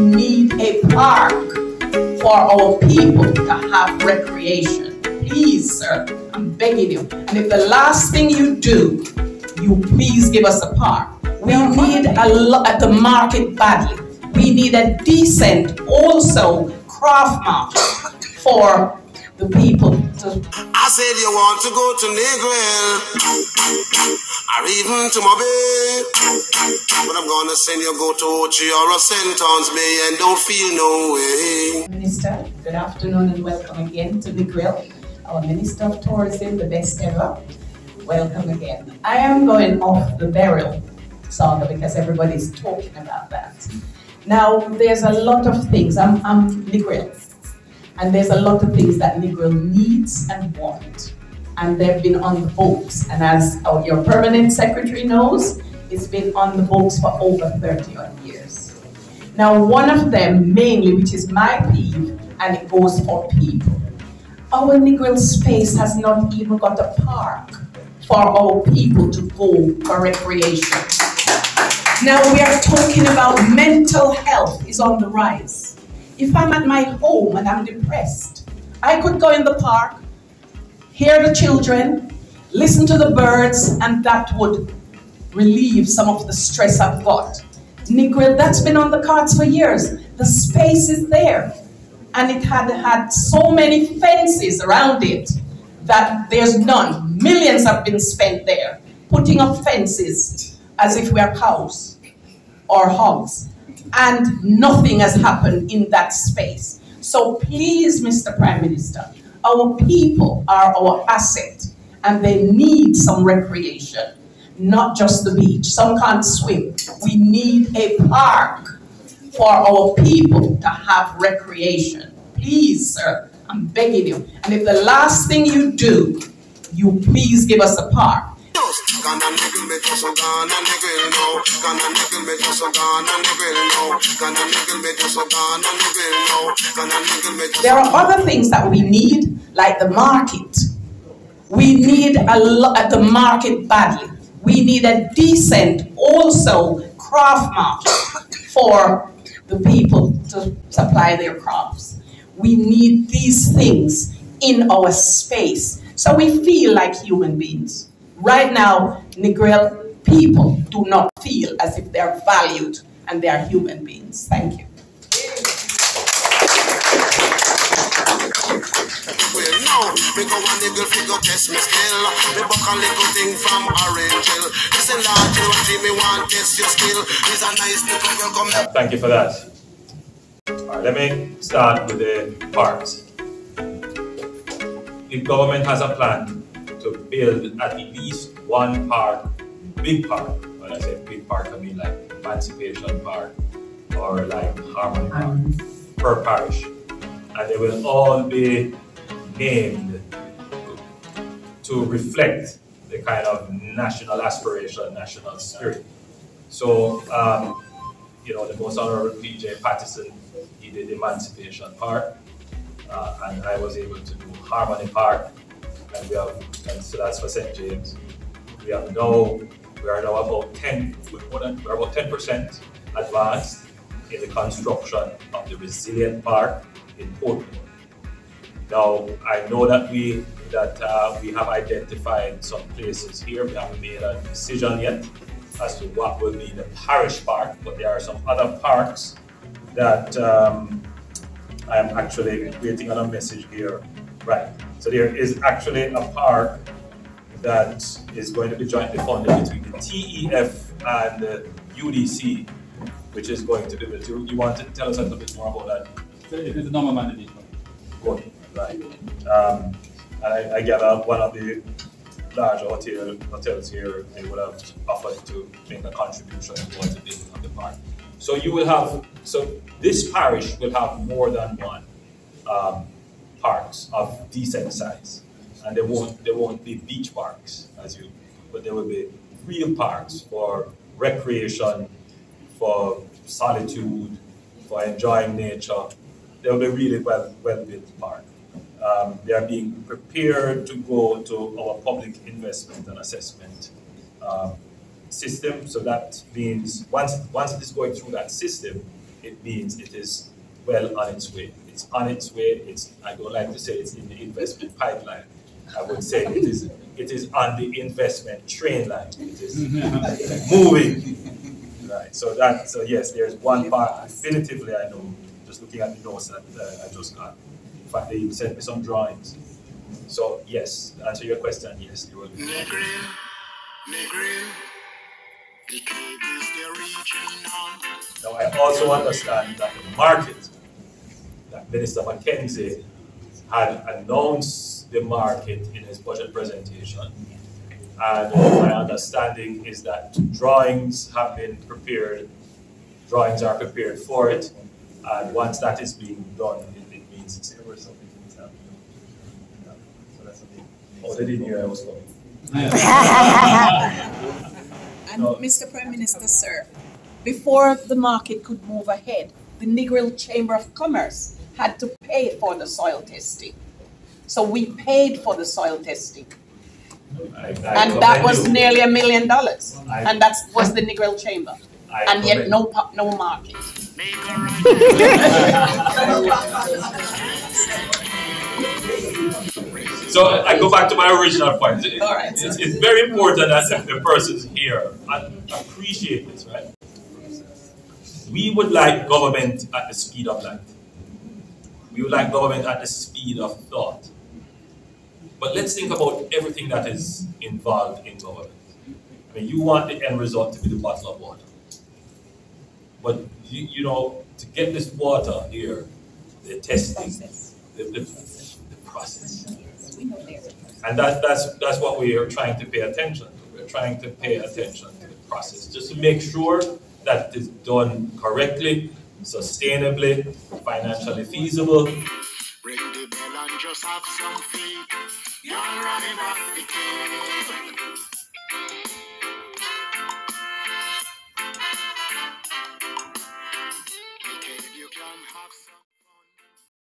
need a park for our people to have recreation. Please, sir, I'm begging you. And if the last thing you do, you please give us a park. We need a lot at the market badly. We need a decent, also, craft market for the people to. I said you want to go to Negril, or even to my bed, but I'm gonna send you go to Ochi or a St. John's Bay and don't feel no way. Minister, good afternoon and welcome again to Negril, our Minister of Tourism, the best ever. Welcome again. I am going off the burial saga because everybody's talking about that. Now, there's a lot of things. I'm Negril. And there's a lot of things that Negril needs and want. And they've been on the books. And as your permanent secretary knows, it's been on the books for over 30 odd years. Now, one of them mainly, which is my peeve, and it goes for people. Our Negril space has not even got a park for our people to go for recreation. Now we are talking about mental health is on the rise. If I'm at my home and I'm depressed, I could go in the park, hear the children, listen to the birds, and that would relieve some of the stress I've got. Negril, that's been on the cards for years. The space is there. And it had so many fences around it that there's none. Millions have been spent there, putting up fences as if we are cows or hogs. And nothing has happened in that space. So please, Mr. Prime Minister, our people are our asset and they need some recreation, not just the beach. Some can't swim. We need a park for our people to have recreation. Please, sir, I'm begging you. And if the last thing you do, you please give us a park. There are other things that we need, like the market. We need a lot at the market badly. We need a decent, also, craft market for the people to supply their crafts. We need these things in our space so we feel like human beings. Right now, Negril people do not feel as if they're valued and they are human beings. Thank you. Well, now, we go one Negril figure test me skill. Me buck a little thing from Orange Hill. Listen, Lord, you don't me want test your skill. It's a nice little come. Thank you for that. All right, let me start with the parks. The government has a plan to build at least one park, big park. When I say big park, I mean like Emancipation Park or like Harmony Park per parish. And they will all be named to reflect the kind of national aspiration, national spirit. So, you know, the most honorable PJ Patterson, he did Emancipation Park, and I was able to do Harmony Park. And we have, and so that's for St. James. We are now about 10% advanced in the construction of the Resilient Park in Portland. Now, I know that we have identified some places here. We haven't made a decision yet as to what will be the parish park, but there are some other parks that I am actually waiting on a message here. Right. So there is actually a park that is going to be jointly funded between the TEF and the UDC, which is going to be built. You want to tell us a little bit more about that? It is a normal mandate. Good. Right. And I gather one of the larger hotels here, they would have offered to make a contribution towards the building of the park. So you will have, so this parish will have more than one parks of decent size, and they won't be beach parks but there will be real parks for recreation, for solitude, for enjoying nature. They will be really well built park. They are being prepared to go to our public investment and assessment system. So that means once it is going through that system, it means it is well on its way. It's on its way. I don't like to say it's in the investment pipeline. I would say it is on the investment train line. It is moving. Right. So yes, there's one part definitively I know, just looking at the notes that I just got. In fact, they even sent me some drawings. So yes, to answer your question, yes, you will be. Negril, the cables they're reaching on. Now I also understand that the market, that Minister Mackenzie had announced the market in his budget presentation. And my understanding is that drawings have been prepared, drawings are prepared for it, and once that is being done, it means it's there or something. Oh, they didn't hear I was coming. And Mr. Prime Minister, sir, before the market could move ahead, the Negril Chamber of Commerce had to pay for the soil testing. So we paid for the soil testing. And that was nearly $1 million. And that was the Negril Chamber. And yet no market. So I go back to my original point. All right, it's very important that the persons here appreciate this, right? We would like government at the speed of light. We would like government at the speed of thought. But let's think about everything that is involved in government. I mean, you want the end result to be the bottle of water. But, you know, to get this water here, the testing, the process. And that's what we are trying to pay attention to. We're trying to pay attention to the process, just to make sure that it is done correctly, sustainably, financially feasible. Ring the bell and just have some faith. You're running off the cave.